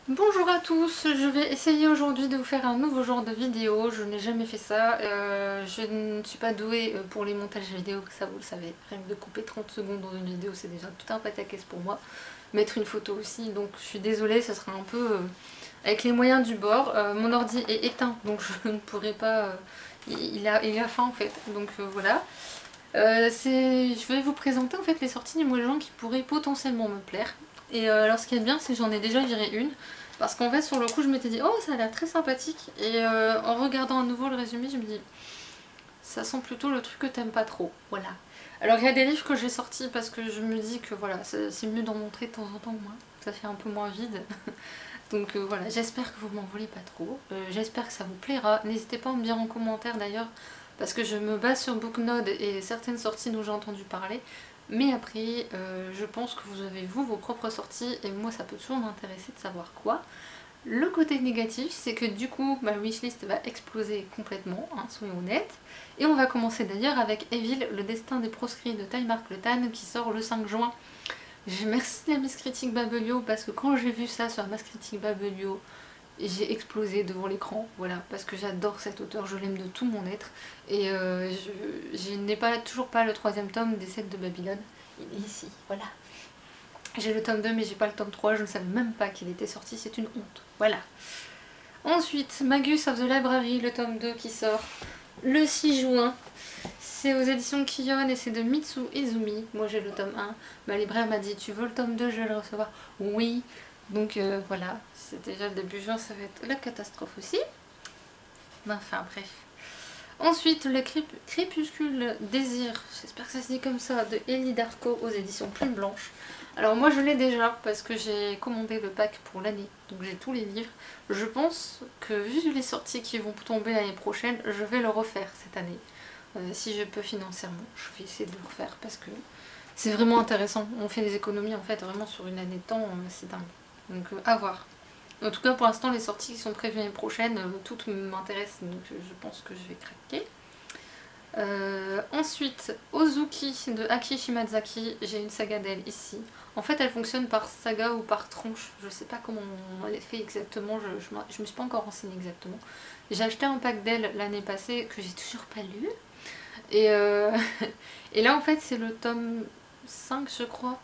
Bonjour à tous, je vais essayer aujourd'hui de vous faire un nouveau genre de vidéo, je n'ai jamais fait ça, je ne suis pas douée pour les montages vidéo, ça vous le savez, rien que de couper 30 secondes dans une vidéo c'est déjà tout un pataquès pour moi, mettre une photo aussi, donc je suis désolée, ça sera un peu avec les moyens du bord. Mon ordi est éteint donc je ne pourrai pas, il a faim en fait, donc voilà. Je vais vous présenter en fait les sorties du mois de juin qui pourraient potentiellement me plaire. Et alors ce qui est bien c'est que j'en ai déjà viré une. Parce qu'en fait sur le coup je m'étais dit oh ça a l'air très sympathique. Et en regardant à nouveau le résumé je me dis ça sent plutôt le truc que t'aimes pas trop. Voilà. Alors il y a des livres que j'ai sortis parce que je me dis que voilà c'est mieux d'en montrer de temps en temps moins. Ça fait un peu moins vide. Donc voilà, j'espère que vous m'en voulez pas trop. J'espère que ça vous plaira. N'hésitez pas à me dire en commentaire d'ailleurs, parce que je me base sur Booknode et certaines sorties dont j'ai entendu parler. Mais après, je pense que vous avez vous vos propres sorties et moi ça peut toujours m'intéresser de savoir quoi. Le côté négatif, c'est que du coup ma wishlist va exploser complètement, hein, soyons honnêtes. Et on va commencer d'ailleurs avec Evil, le destin des proscrits de Ty Mark Le Tan qui sort le 5 juin. Merci la Miss Critique Babelio parce que quand j'ai vu ça sur la Miss Critique Babelio, j'ai explosé devant l'écran, voilà, parce que j'adore cet auteur, je l'aime de tout mon être. Et je n'ai toujours pas le troisième tome des 7 de Babylone. Il est ici, voilà. J'ai le tome 2 mais j'ai pas le tome 3, je ne savais même pas qu'il était sorti, c'est une honte, voilà. Ensuite, Magus of the Library, le tome 2 qui sort le 6 juin. C'est aux éditions Kion et c'est de Mitsu Izumi. Moi j'ai le tome 1. Ma libraire m'a dit tu veux le tome 2, je vais le recevoir. Oui. Donc voilà, c'est déjà le début juin, ça va être la catastrophe aussi. Enfin bref. Ensuite, le Crépuscule Désir, j'espère que ça se dit comme ça, de Ellie Darko aux éditions Plume Blanche. Alors moi je l'ai déjà parce que j'ai commandé le pack pour l'année, donc j'ai tous les livres. Je pense que vu les sorties qui vont tomber l'année prochaine, je vais le refaire cette année. Si je peux financièrement, je vais essayer de le refaire parce que c'est vraiment intéressant. On fait des économies en fait vraiment sur une année de temps, c'est dingue. Donc à voir. En tout cas pour l'instant les sorties qui sont prévues l'année prochaine, toutes m'intéressent donc je pense que je vais craquer. Ensuite, Ozuki de Aki Shimazaki, j'ai une saga d'elle ici. En fait elle fonctionne par saga ou par tranche, je sais pas comment elle est fait exactement, je me suis pas encore renseignée exactement. J'ai acheté un pack d'elle l'année passée que j'ai toujours pas lu. Et, et là en fait c'est le tome 5 je crois.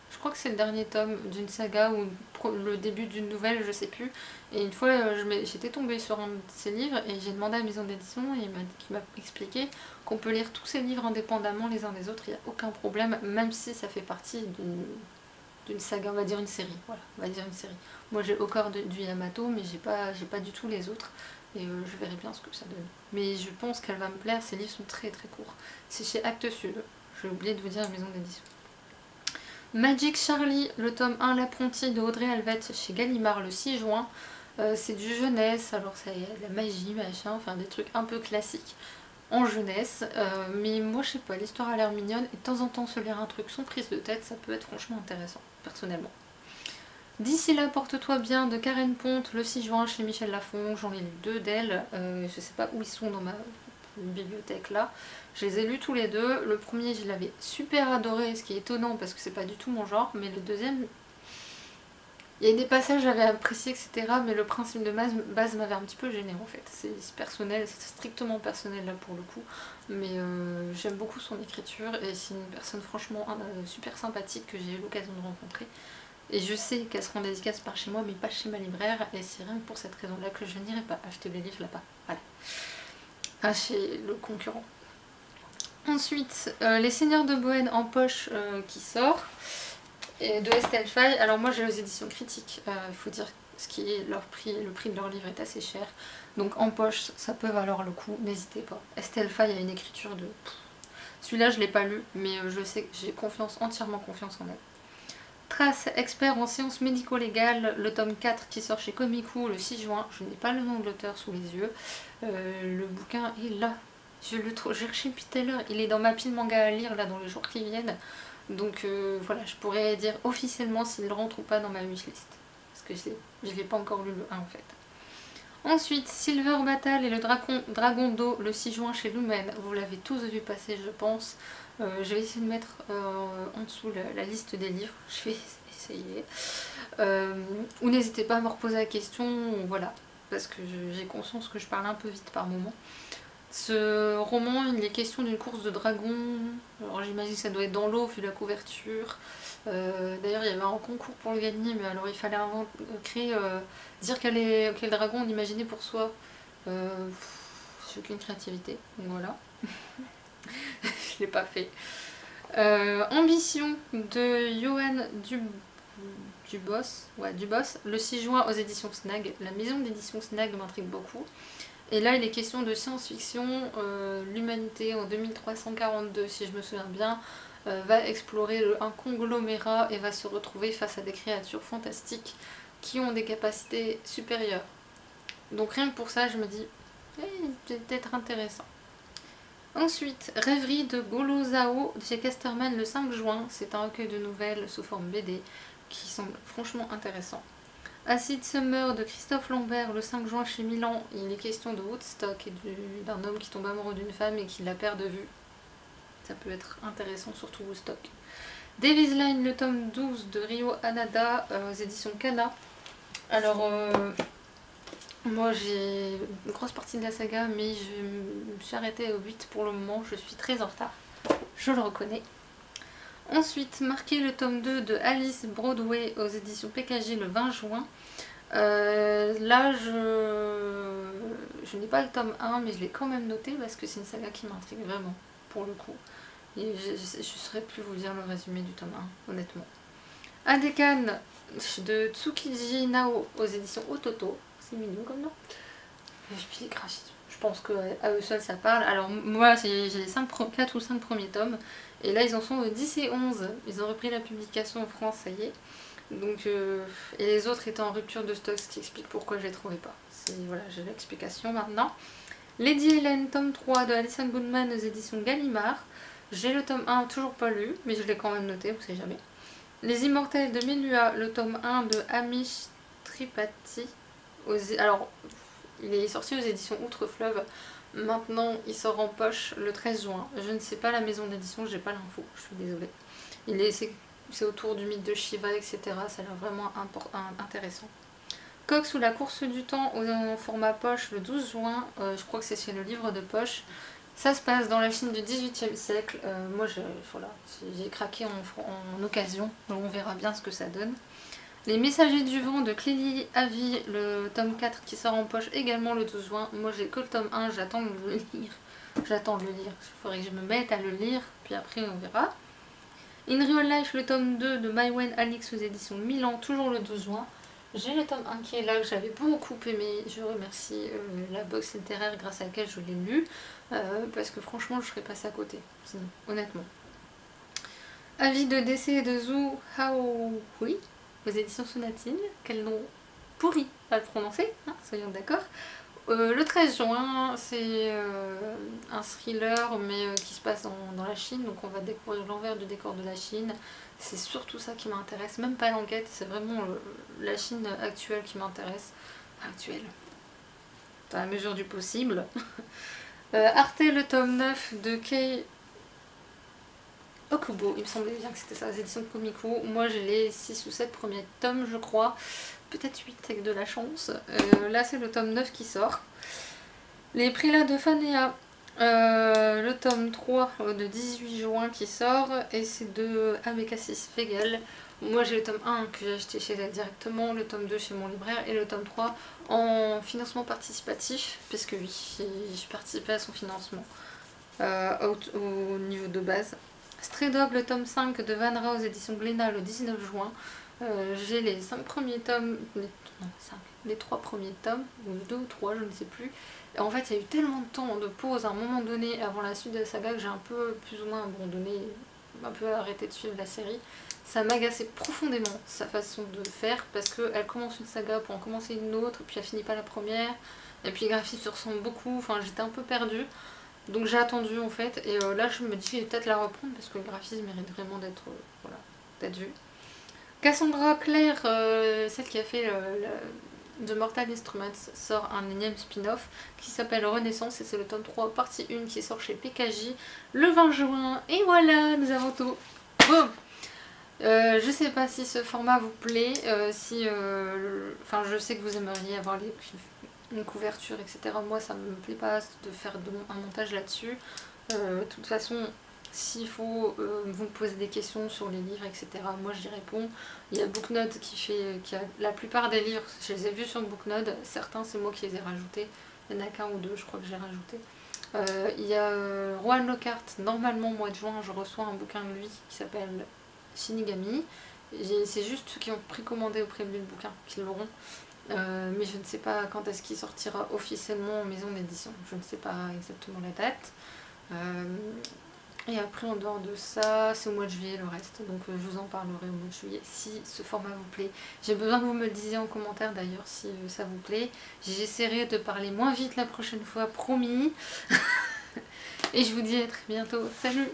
Je crois que c'est le dernier tome d'une saga ou le début d'une nouvelle, je sais plus. Et une fois j'étais tombée sur un de ces livres et j'ai demandé à la maison d'édition et il m'a expliqué qu'on peut lire tous ces livres indépendamment les uns des autres, il n'y a aucun problème, même si ça fait partie d'une saga, on va dire une série. Voilà, on va dire une série. Moi j'ai au corps du Yamato mais j'ai pas du tout les autres. Et je verrai bien ce que ça donne. Mais je pense qu'elle va me plaire, ces livres sont très très courts. C'est chez Actes Sud, j'ai oublié de vous dire la maison d'édition. Magic Charlie, le tome 1 L'apprenti de Audrey Alvette chez Gallimard le 6 juin. C'est du jeunesse, alors ça y est, la magie, machin, enfin des trucs un peu classiques en jeunesse. Mais moi je sais pas, l'histoire a l'air mignonne et de temps en temps se lire un truc sans prise de tête, ça peut être franchement intéressant, personnellement. D'ici là, porte-toi bien de Karen Ponte le 6 juin chez Michel Lafon. J'en ai lu deux d'elle. Je sais pas où ils sont dans ma bibliothèque là. Je les ai lus tous les deux. Le premier, je l'avais super adoré, ce qui est étonnant parce que c'est pas du tout mon genre. Mais le deuxième, il y a des passages que j'avais apprécié, etc. Mais le principe de base m'avait un petit peu gêné en fait. C'est personnel, c'est strictement personnel là pour le coup. Mais j'aime beaucoup son écriture et c'est une personne franchement super sympathique que j'ai eu l'occasion de rencontrer. Et je sais qu'elles seront dédicaces par chez moi, mais pas chez ma libraire. Et c'est rien que pour cette raison-là que je n'irai pas acheter les livres là-bas. Voilà. Ah, chez le concurrent. Ensuite, Les Seigneurs de Bohème en poche qui sort. Et de Estelle Faye. Alors moi j'ai les éditions critiques. Il faut dire ce qui est leur prix. Le prix de leur livre est assez cher. Donc en poche, ça peut valoir le coup. N'hésitez pas. Estelle Faye a une écriture de... Celui-là je ne l'ai pas lu, mais je sais que j'ai entièrement confiance en elle. Trace expert en sciences médico-légales, le tome 4 qui sort chez Komiku le 6 juin. Je n'ai pas le nom de l'auteur sous les yeux. Le bouquin est là. J'ai recherché depuis tout à l'heure. Il est dans ma pile manga à lire là dans les jours qui viennent. Donc voilà, je pourrais dire officiellement s'il rentre ou pas dans ma wishlist. Parce que je l'ai pas encore lu le 1 en fait. Ensuite, Silver Battle et le Dragon d'eau le 6 juin chez Lumen. Vous l'avez tous vu passer je pense. Je vais essayer de mettre en dessous la liste des livres. Je vais essayer. Ou n'hésitez pas à me reposer la question, voilà, parce que j'ai conscience que je parle un peu vite par moment. Ce roman, il est question d'une course de dragons. Alors j'imagine que ça doit être dans l'eau vu la couverture. D'ailleurs il y avait un concours pour le gagner, mais alors il fallait créer, dire quel dragon on imaginait pour soi. J'ai aucune créativité, donc voilà. Je l'ai pas fait. Ambition de Johan Dubos, le 6 juin aux éditions Snag. La maison d'édition Snag m'intrigue beaucoup. Et là, il est question de science-fiction. L'humanité en 2342, si je me souviens bien, va explorer un conglomérat et va se retrouver face à des créatures fantastiques qui ont des capacités supérieures. Donc rien que pour ça, je me dis, c'est peut-être intéressant. Ensuite, Rêverie de Golo Zhao chez Casterman le 5 juin. C'est un recueil de nouvelles sous forme BD qui semble franchement intéressant. Acid Summer de Christophe Lambert le 5 juin chez Milan. Il est question de Woodstock et d'un homme qui tombe amoureux d'une femme et qui la perd de vue. Ça peut être intéressant, surtout Woodstock. Davis Line, le tome 12 de Ryo Hanada aux éditions Kana. Alors, moi j'ai une grosse partie de la saga, mais je me suis arrêtée au 8 pour le moment. Je suis très en retard, je le reconnais. Ensuite, marqué le tome 2 de Alice Broadway aux éditions PKG le 20 juin. Là, je n'ai pas le tome 1, mais je l'ai quand même noté parce que c'est une saga qui m'intrigue vraiment, pour le coup. Et je ne saurais plus vous dire le résumé du tome 1, honnêtement. Adekan de Tsukiji Nao aux éditions Ototo. C'est mignon comme nom. Et puis les graphismes. Je pense qu'à eux seuls ça parle. Alors moi j'ai les 4 ou 5 premiers tomes. Et là ils en sont au 10 et 11. Ils ont repris la publication en France, ça y est. Donc, et les autres étaient en rupture de stock, ce qui explique pourquoi je les trouvais pas. Voilà, j'ai l'explication maintenant. Lady Helen, tome 3 de Alison Goodman aux éditions Gallimard. J'ai le tome 1 toujours pas lu, mais je l'ai quand même noté, vous savez jamais. Les Immortels de Melua, le tome 1 de Amish Tripathi. Alors, il est sorti aux éditions Outre-Fleuve. Maintenant, il sort en poche le 13 juin. Je ne sais pas la maison d'édition, j'ai pas l'info, je suis désolée. C'est autour du mythe de Shiva, etc. Ça a l'air vraiment intéressant. Cox ou la course du temps en format poche le 12 juin. Je crois que c'est chez le livre de poche. Ça se passe dans la Chine du 18e siècle. Moi, j'ai craqué en occasion. Donc on verra bien ce que ça donne. Les Messagers du vent de Clélie Avi, le tome 4 qui sort en poche également le 12 juin. Moi j'ai que le tome 1, j'attends de le lire. Il faudrait que je me mette à le lire, puis après on verra. In Real Life, le tome 2 de Maïwen Alix aux éditions Milan, toujours le 12 juin. J'ai le tome 1 qui est là, que j'avais beaucoup aimé. Je remercie la box littéraire grâce à laquelle je l'ai lu. Parce que franchement, je serais passée à côté, sinon, honnêtement. Avis de décès de Zhu Haohui aux éditions Sonatine. Quel nom pourri à le prononcer, hein, soyons d'accord. Le 13 juin, c'est un thriller mais qui se passe dans la Chine, donc on va découvrir l'envers du décor de la Chine. C'est surtout ça qui m'intéresse, même pas l'enquête, c'est vraiment la Chine actuelle qui m'intéresse. Actuelle, dans la mesure du possible. Arte, le tome 9 de Kei Okubo, il me semblait bien que c'était ça, les éditions de Komiku. Moi j'ai les 6 ou 7 premiers tomes, je crois. Peut-être 8 avec de la chance. Là c'est le tome 9 qui sort. Les Prélats de Phanea, le tome 3 de 18 juin qui sort. Et c'est de Amekassis Fegel. Moi j'ai le tome 1 que j'ai acheté chez elle directement, le tome 2 chez mon libraire et le tome 3 en financement participatif. Parce que oui, j'ai participé à son financement au niveau de base. Stray Dog, le tome 5 de Vanra aux éditions Glénat le 19 juin. J'ai les 5 premiers tomes, les 3 premiers tomes, ou 2 ou 3, je ne sais plus. Et en fait, il y a eu tellement de temps de pause à un moment donné avant la suite de la saga que j'ai un peu plus ou moins abandonné, un peu arrêté de suivre la série. Ça m'agaçait profondément sa façon de faire parce qu'elle commence une saga pour en commencer une autre, puis elle finit pas la première, et puis les graphismes se ressemblent beaucoup, enfin j'étais un peu perdue. Donc j'ai attendu en fait, et là je me dis que je vais peut-être la reprendre parce que le graphisme mérite vraiment d'être vu. Cassandra Clare, celle qui a fait The Mortal Instruments, sort un énième spin-off qui s'appelle Renaissance et c'est le tome 3 partie 1 qui sort chez PKJ le 20 juin. Et voilà, nous avons tout. Boum. Je sais pas si ce format vous plaît, enfin je sais que vous aimeriez avoir une couverture, etc. Moi ça me plaît pas de faire un montage là-dessus. De toute façon, s'il faut vous me poser des questions sur les livres, etc., moi j'y réponds. Il y a Booknode qui a la plupart des livres, je les ai vus sur Booknode, certains c'est moi qui les ai rajoutés, il y en a qu'un ou deux je crois que j'ai rajouté. Il y a Rohan Lockhart, normalement au mois de juin je reçois un bouquin de lui qui s'appelle Shinigami. C'est juste ceux qui ont précommandé au prévu le bouquin qui l'auront. Mais je ne sais pas quand est-ce qu'il sortira officiellement en maison d'édition. Je ne sais pas exactement la date. Et après en dehors de ça, c'est au mois de juillet le reste. Donc je vous en parlerai au mois de juillet si ce format vous plaît. J'ai besoin que vous me le disiez en commentaire d'ailleurs si ça vous plaît. J'essaierai de parler moins vite la prochaine fois, promis. Et je vous dis à très bientôt. Salut!